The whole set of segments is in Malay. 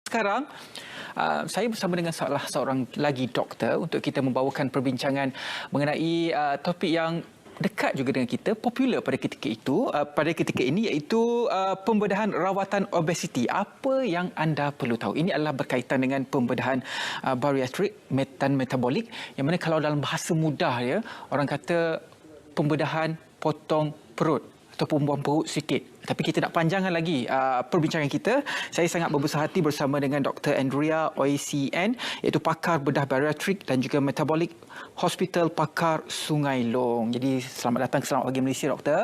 Sekarang, saya bersama dengan salah seorang lagi doktor untuk kita membawakan perbincangan mengenai topik yang dekat juga dengan kita, popular pada ketika ini iaitu pembedahan rawatan obesiti. Apa yang anda perlu tahu? Ini adalah berkaitan dengan pembedahan bariatrik dan metabolik, yang mana kalau dalam bahasa mudah ya, orang kata pembedahan potong perut ataupun buang perut sikit. Tapi kita nak panjangkan lagi perbincangan kita. Saya sangat berbesar hati bersama dengan Dr. Andrea OACN, iaitu pakar bedah bariatrik dan juga metabolik Hospital Pakar Sungai Long. Jadi selamat datang ke Selamat Pagi Malaysia, Doktor.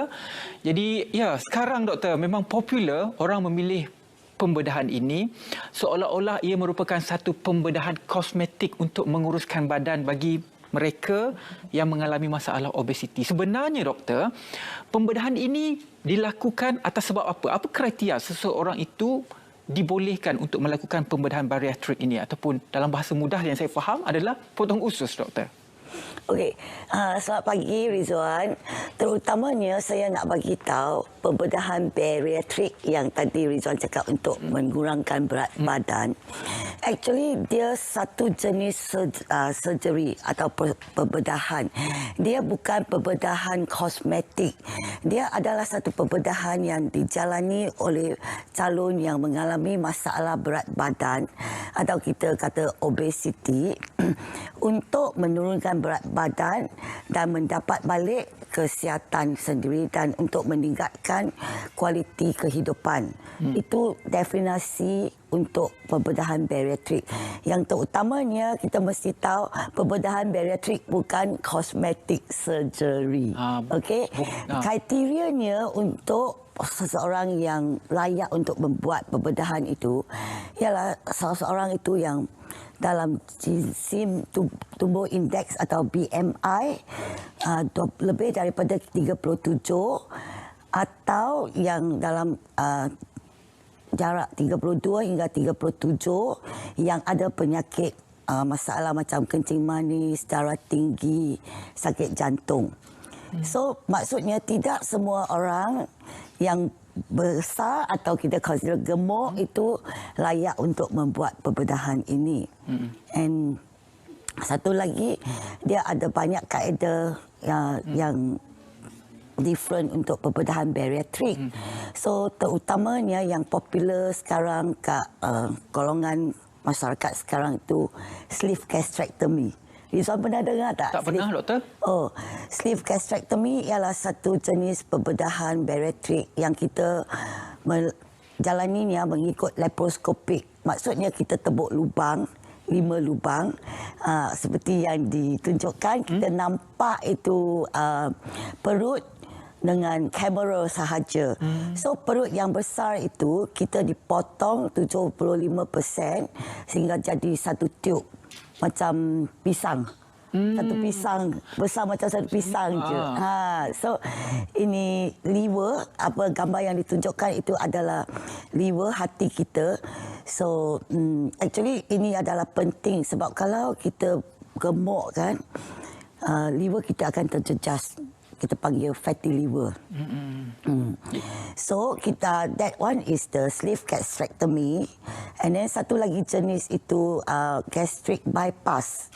Jadi ya, sekarang Doktor memang popular orang memilih pembedahan ini seolah-olah ia merupakan satu pembedahan kosmetik untuk menguruskan badan bagi mereka yang mengalami masalah obesiti. Sebenarnya, Doktor, pembedahan ini dilakukan atas sebab apa? Apa kriteria seseorang itu dibolehkan untuk melakukan pembedahan bariatrik ini? Ataupun dalam bahasa mudah yang saya faham adalah potong usus, Doktor. Okey, selamat pagi Rizwan. Terutamanya saya nak bagi tahu pembedahan bariatrik yang tadi Rizwan cakap untuk mengurangkan berat badan. Actually dia satu jenis surgery atau pembedahan. Dia bukan pembedahan kosmetik. Dia adalah satu pembedahan yang dijalani oleh calon yang mengalami masalah berat badan atau kita kata obesiti untuk menurunkan berat badan dan mendapat balik kesihatan sendiri dan untuk meningkatkan kualiti kehidupan. Itu definisi untuk pembedahan bariatrik. Yang terutamanya kita mesti tahu pembedahan bariatrik bukan cosmetic surgery. Okey. Kriterianya untuk seseorang yang layak untuk membuat pembedahan itu ialah seseorang itu yang dalam jisim tubuh indeks atau BMI lebih daripada 37 atau yang dalam jarak 32 hingga 37 yang ada penyakit masalah macam kencing manis, darah tinggi, sakit jantung. So maksudnya tidak semua orang yang besar atau kita consider gemuk itu layak untuk membuat pembedahan ini. And satu lagi, dia ada banyak kaedah yang different untuk pembedahan bariatrik. So terutamanya yang popular sekarang kat golongan masyarakat sekarang itu sleeve gastrectomy. Rizwan pernah dengar tak? Tak pernah, Doktor. Sleeve gastrectomy ialah satu jenis pembedahan bariatrik yang kita menjalaninya mengikut laparoskopik. Maksudnya kita tebuk lubang, 5 lubang. Seperti yang ditunjukkan, kita nampak itu perut dengan kamera sahaja. So perut yang besar itu kita dipotong 75% sehingga jadi satu tube macam pisang. Satu pisang besar macam satu pisang je. So ini liver, apa gambar yang ditunjukkan itu adalah liver hati kita. So actually ini adalah penting sebab kalau kita gemuk kan, liver kita akan terjejas. Kita panggil fatty liver. So that one is the sleeve gastrectomy, and then satu lagi jenis itu gastric bypass.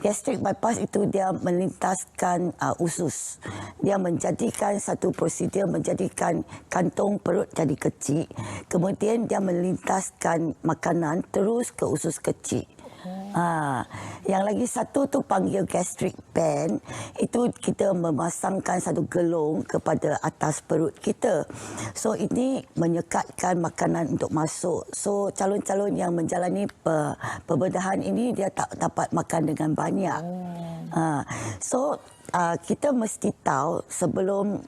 Gastric bypass itu dia melintaskan usus. Dia menjadikan satu prosedur menjadikan kantung perut jadi kecil. Kemudian dia melintaskan makanan terus ke usus kecil. Yang lagi satu tu panggil gastric band. Itu kita memasangkan satu gelung kepada atas perut kita. So ini menyekatkan makanan untuk masuk. So calon-calon yang menjalani pembedahan ini dia tak dapat makan dengan banyak. So kita mesti tahu sebelum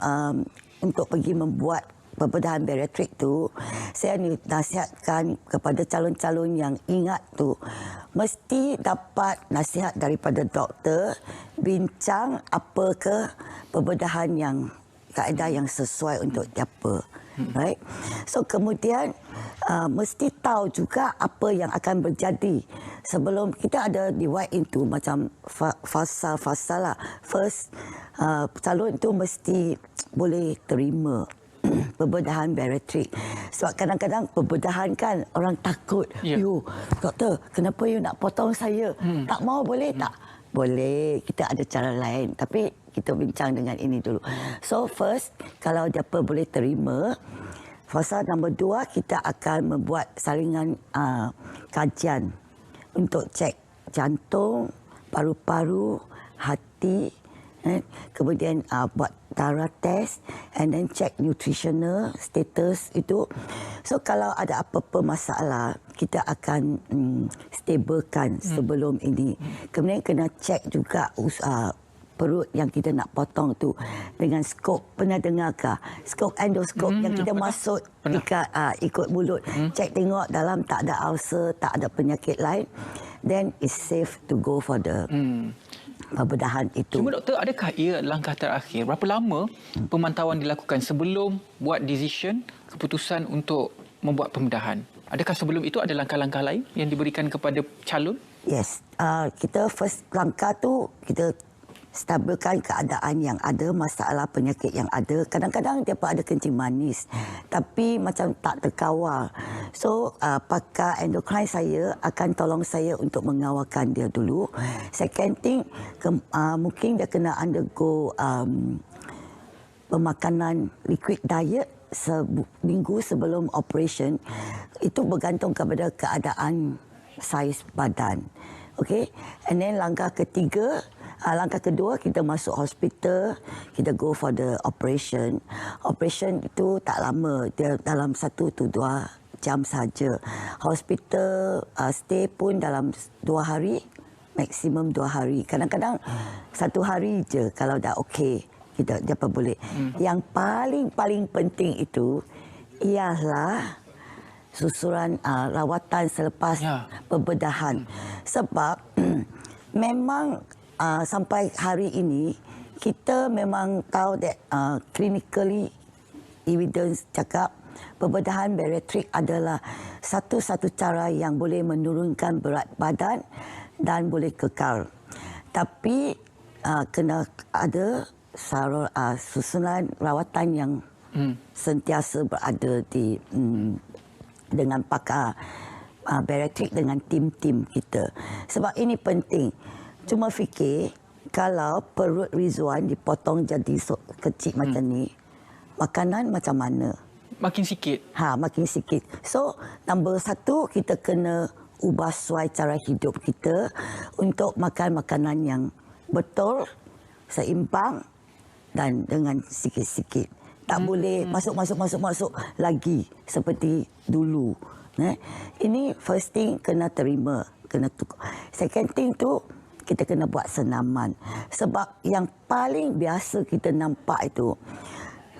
untuk pergi membuat pembedahan bariatrik tu, saya nasihatkan kepada calon-calon yang ingat tu mesti dapat nasihat daripada doktor, bincang apakah pembedahan yang kaedah yang sesuai untuk siapa. Right? So kemudian mesti tahu juga apa yang akan berjadi sebelum kita ada divide into macam fasa-fasa lah. First, calon itu mesti boleh terima pembedahan bariatrik. Sebab kadang-kadang pembedahan kan orang takut. You, doktor, kenapa you nak potong saya? Tak mau boleh tak? Boleh, kita ada cara lain. Tapi kita bincang dengan ini dulu. So first, kalau dia boleh terima, fasa nombor 2, kita akan membuat saringan kajian untuk cek jantung, paru-paru, hati, kemudian buat darah test and then check nutritional status itu. So kalau ada apa-apa masalah, kita akan stablekan sebelum ini. Kemudian kena check juga perut yang kita nak potong tu dengan skop. Pernah dengar ke? Skop endoskop yang kita masuk ikut mulut. Check tengok dalam tak ada ulcer, tak ada penyakit lain. Then it's safe to go for the pembedahan itu. Cuma doktor, adakah ia langkah terakhir? Berapa lama pemantauan dilakukan sebelum buat decision, keputusan untuk membuat pembedahan? Adakah sebelum itu ada langkah-langkah lain yang diberikan kepada calon? Yes, kita first langkah tu kita stabilkan keadaan yang ada, masalah penyakit yang ada. Kadang-kadang dia pun ada kencing manis, tapi macam tak terkawal. So, pakar endokrin saya akan tolong saya untuk mengawalkan dia dulu. Second thing, mungkin dia kena undergo pemakanan liquid diet seminggu sebelum operation. Itu bergantung kepada keadaan saiz badan. Okay, and then langkah kedua kita masuk hospital, kita go for the operation. Operation itu tak lama, dia dalam 1 to 2 jam saja. Hospital stay pun dalam 2 hari, maksimum 2 hari. Kadang-kadang 1 hari je kalau dah okey, kita dapat boleh. Yang paling penting itu ialah susuran rawatan selepas pembedahan. Sebab memang sampai hari ini kita memang tahu that clinically evidence cakap pembedahan bariatrik adalah satu-satu cara yang boleh menurunkan berat badan dan boleh kekal. Tapi kena ada susunan rawatan yang sentiasa berada di dengan pakar bariatrik dengan tim-tim kita. Sebab ini penting. Cuma fikir kalau perut Rizwan dipotong jadi kecil macam ni, makanan macam mana? Makin sikit. Makin sikit. So, nombor 1 kita kena ubah suai cara hidup kita untuk makan makanan yang betul, seimbang dan dengan sikit-sikit. Tak boleh masuk lagi seperti dulu. Ini first thing kena terima, kena tukar. Second thing tu kita kena buat senaman. Sebab yang paling biasa kita nampak itu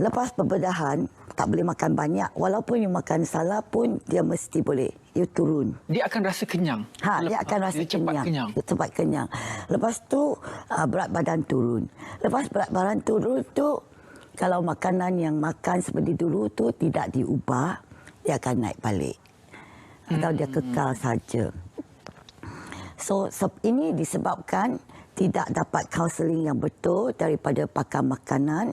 lepas pembedahan tak boleh makan banyak. Walaupun you makan salah pun dia mesti boleh. You turun. Dia akan rasa kenyang. Dia akan rasa kenyang. Cepat kenyang. Lepas tu berat badan turun. Lepas berat badan turun tu kalau makanan yang makan seperti dulu tu tidak diubah, dia akan naik balik. Atau dia kekal saja. So, ini disebabkan tidak dapat kaunseling yang betul daripada pakar makanan,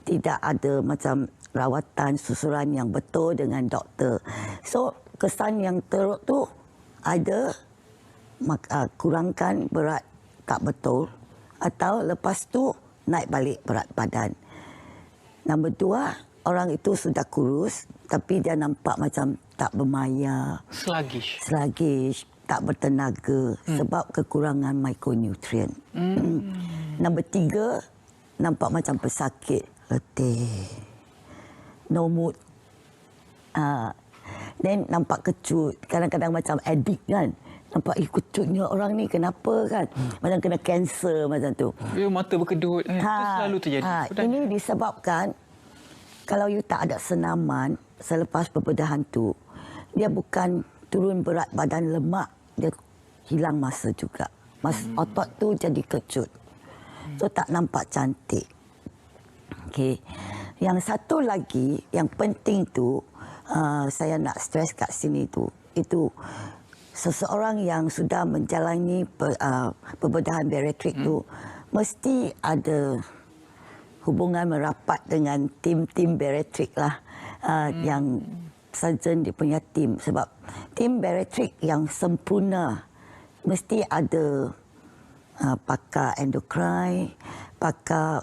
tidak ada macam rawatan susuran yang betul dengan doktor. So, kesan yang teruk tu ada kurangkan berat tak betul atau lepas tu naik balik berat badan. Nombor 2, orang itu sudah kurus tapi dia nampak macam tak bermaya. Sluggish, tak bertenaga sebab kekurangan mikronutrien. Nombor 3, nampak macam pesakit, letih, no mood. Then nampak kecut, kadang-kadang macam addict kan. Nampak kecutnya orang ni kenapa kan? Macam kena kanser macam tu. Mata berkedut. Itu selalu terjadi. Ini disebabkan kalau you tak ada senaman selepas pembedahan tu, dia bukan turun berat badan lemak, dia hilang masa juga. Otot tu jadi kecut. So tak nampak cantik. Okey. Yang satu lagi yang penting tu saya nak stress kat sini tu, itu seseorang yang sudah menjalani pembedahan bariatrik tu mesti ada hubungan merapat dengan tim bariatrik lah, yang surgeon dia punya tim, sebab tim bariatrik yang sempurna mesti ada pakar endocrine, pakar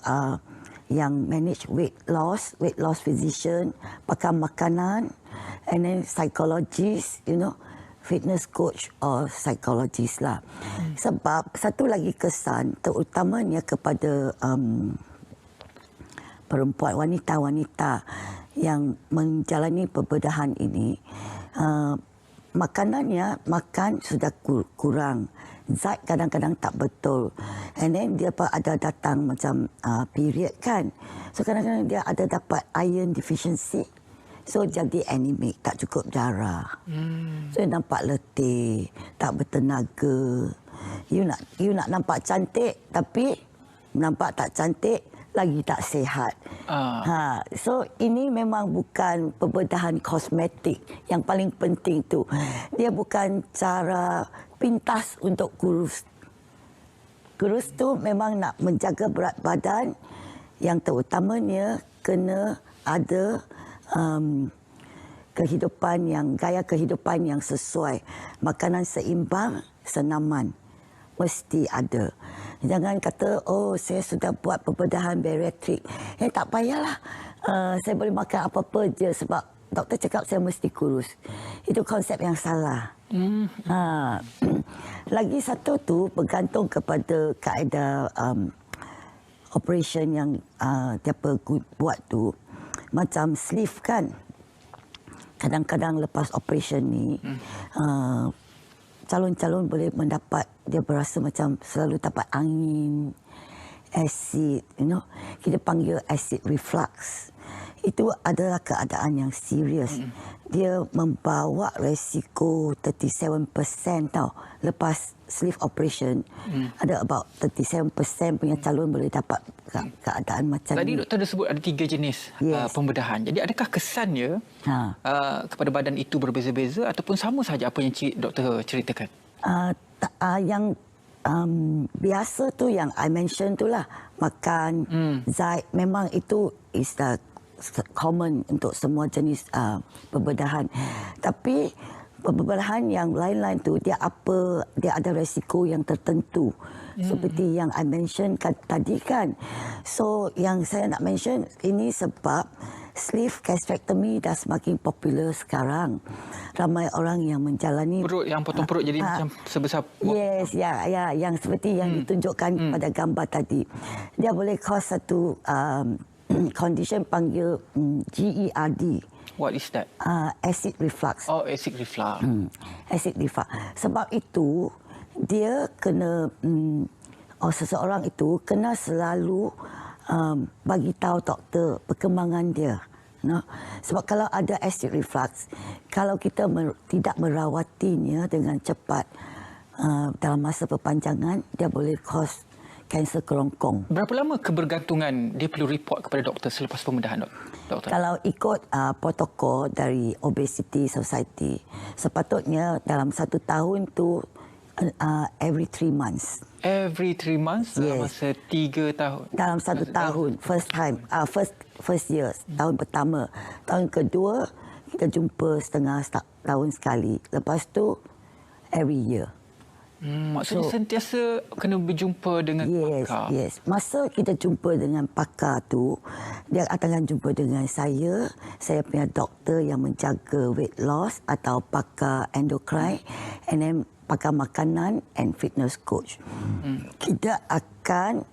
yang manage weight loss physician, pakar makanan, and then psychologist, fitness coach or psychologist lah. Sebab satu lagi kesan, terutamanya kepada perempuan, wanita-wanita yang menjalani pembedahan ini, makan sudah kurang, zat kadang-kadang tak betul, and then dia ada datang macam period kan, so kadang-kadang dia ada dapat iron deficiency, so jadi anemic, tak cukup darah, so nampak letih, tak bertenaga. You nak nampak cantik, tapi nampak tak cantik, lagi tak sihat. So ini memang bukan pembedahan kosmetik yang paling penting tu. Dia bukan cara pintas untuk kurus. Kurus tu memang nak menjaga berat badan, yang terutamanya kena ada gaya kehidupan yang sesuai. Makanan seimbang, senaman mesti ada. Jangan kata, saya sudah buat pembedahan bariatrik. Tak payahlah. Saya boleh makan apa-apa je sebab doktor cakap saya mesti kurus. Itu konsep yang salah. Lagi satu tu bergantung kepada kaedah operation yang dia buat tu. Macam sleeve kan. Kadang-kadang lepas operation ni, calon-calon boleh mendapat, dia berasa macam selalu dapat angin, acid, kita panggil acid reflux. Itu adalah keadaan yang serius. Dia membawa resiko 37% tau. Lepas sleeve operation, ada about 37% punya calon boleh dapat keadaan macam Tadi ni. doktor dah sebut ada 3 jenis pembedahan. Jadi adakah kesannya kepada badan itu berbeza-beza ataupun sama saja apa yang doktor ceritakan? Yang biasa tu yang I mention tu lah, makan, zat, memang itu is the common untuk semua jenis pembedahan. Tapi pembedahan yang lain-lain tu dia ada resiko yang tertentu. Seperti yang I mention tadi kan. So yang saya nak mention ini sebab sleeve gastrectomy dah semakin popular sekarang. Ramai orang yang menjalani Perut yang potong perut jadi macam sebesar yes, yang seperti yang ditunjukkan pada gambar tadi. Dia boleh cause satu condition panggil GERD. What is that? Acid reflux. Oh, acid reflux. Acid reflux. Sebab itu dia kena seseorang itu kena selalu bagi tahu doktor perkembangan dia. Sebab kalau ada acid reflux, kalau kita tidak merawatinya dengan cepat dalam masa perpanjangan, dia boleh cause kanser kerongkong. Berapa lama kebergantungan dia perlu report kepada doktor selepas pembedahan, doktor? Kalau ikut protokol dari Obesity Society, sepatutnya dalam 1 tahun tu every 3 months. Every 3 months dalam masa 3 tahun. Dalam 1 tahun, first time, first year, tahun pertama. Tahun kedua kita jumpa setengah tahun sekali. Lepas tu every year. Maksudnya sentiasa kena berjumpa dengan pakar. Yes. Masa kita jumpa dengan pakar tu, dia akan jumpa dengan saya punya doktor yang menjaga weight loss atau pakar endocrine, and then pakar makanan and fitness coach. Kita akan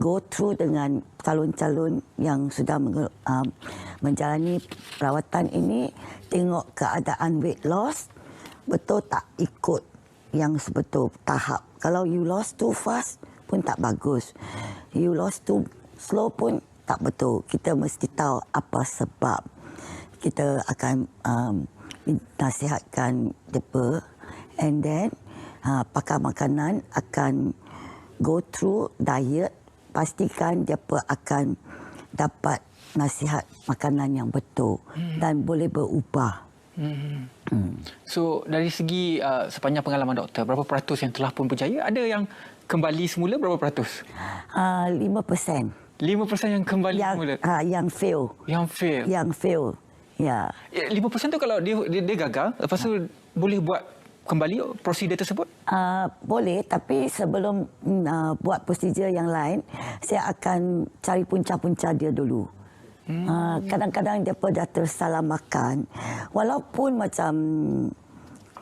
go through dengan calon-calon yang sudah menjalani perawatan ini, tengok keadaan weight loss, betul tak ikut yang sebetul tahap. Kalau you lost too fast pun tak bagus. You lost too slow pun tak betul. Kita mesti tahu apa sebab. Kita akan nasihatkan mereka, and then pakar makanan akan go through diet, pastikan mereka akan dapat nasihat makanan yang betul dan boleh berubah. So dari segi sepanjang pengalaman doktor, berapa peratus yang telah pun berjaya? Ada yang kembali semula berapa peratus? 5%. 5% yang kembali semula. Yang fail. Yang fail. Yang fail. Ya. 5% tu kalau dia gagal, lepas tu boleh buat kembali prosedur tersebut? Boleh, tapi sebelum buat prosedur yang lain, saya akan cari punca-punca dia dulu. Kadang-kadang dia dah tersalah makan. Walaupun macam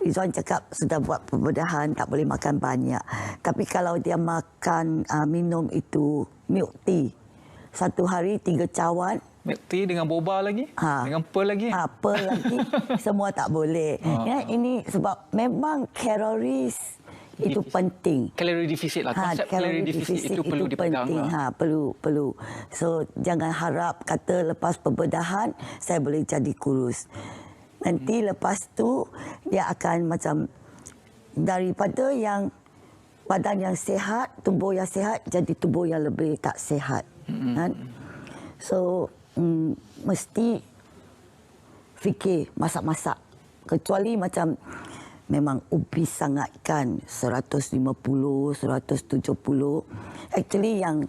Rizwan cakap sudah buat pembedahan, tak boleh makan banyak. Tapi kalau dia makan, minum itu milk tea, satu hari 3 cawan. Milk tea dengan boba lagi? Dengan pearl lagi? Pearl lagi. Semua tak boleh. Ya, ini sebab memang kaloris itu penting. Kalori defisit lah. Konsep kalori defisit itu perlu dipegang. Perlu. So, jangan harap kata lepas pembedahan, saya boleh jadi kurus. Nanti lepas tu, dia akan macam daripada yang badan yang sihat, tubuh yang sihat, jadi tubuh yang lebih tak sihat. Kan? So, mesti fikir masak-masak. Kecuali macam memang obes sangat kan, 150, 170. Actually yang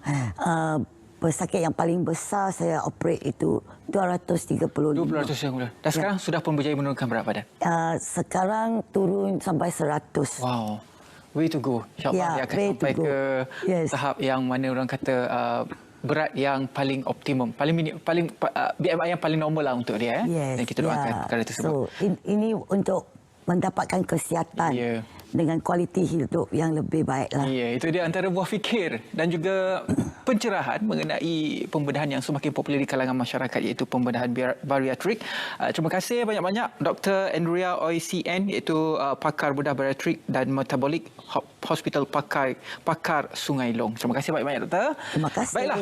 pesakit yang paling besar saya operate itu 235. 235. Dan sekarang sudah pun berjaya menurunkan berat badan? Sekarang turun sampai 100. Wow. Way to go. InsyaAllah dia akan sampai ke tahap yang mana orang kata berat yang paling optimum, BMI yang paling normal lah untuk dia. Dan kita doakan perkara tersebut. So, ini untuk mendapatkan kesihatan dengan kualiti hidup yang lebih baik lah. Ya, itu dia antara buah fikir dan juga pencerahan mengenai pembedahan yang semakin popular di kalangan masyarakat, iaitu pembedahan bariatrik. Terima kasih banyak-banyak Dr. Andrea Ooi CN, iaitu pakar bedah bariatrik dan metabolik Hospital Pakar Sungai Long. Terima kasih banyak-banyak, Doktor. Terima kasih. Baiklah.